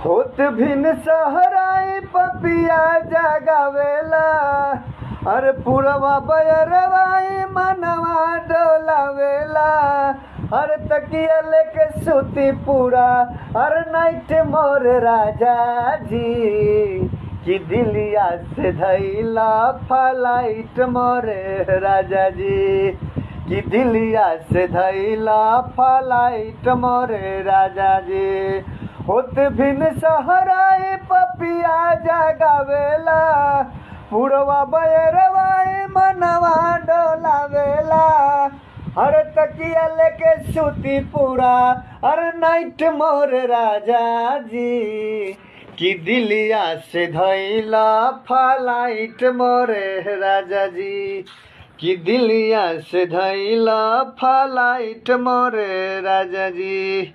होत भिन सहराई पपिया जगावेला। अरे पुरवा बयरवाई मनवा डोलावेला। अरे तकिया लेके सुती पूरा अरे नाइट मोर राजा जी कि दिलिया से धैला फ्लाइट मोरे राजा जी कि दिलिया से धैला फ्लाइट मोरे राजा जी। होत भिन सहराई पपिया जगावेला। पुरवा बयरवाई मनवा डोलावेला। अरे तकिया लेके सुती पूरा अरे नाइट मोर राजा जी कि दिलिया से धैला फ्लाइट मोरे राजा जी कि दिलिया से धैला फ्लाइट मोरे राजा जी।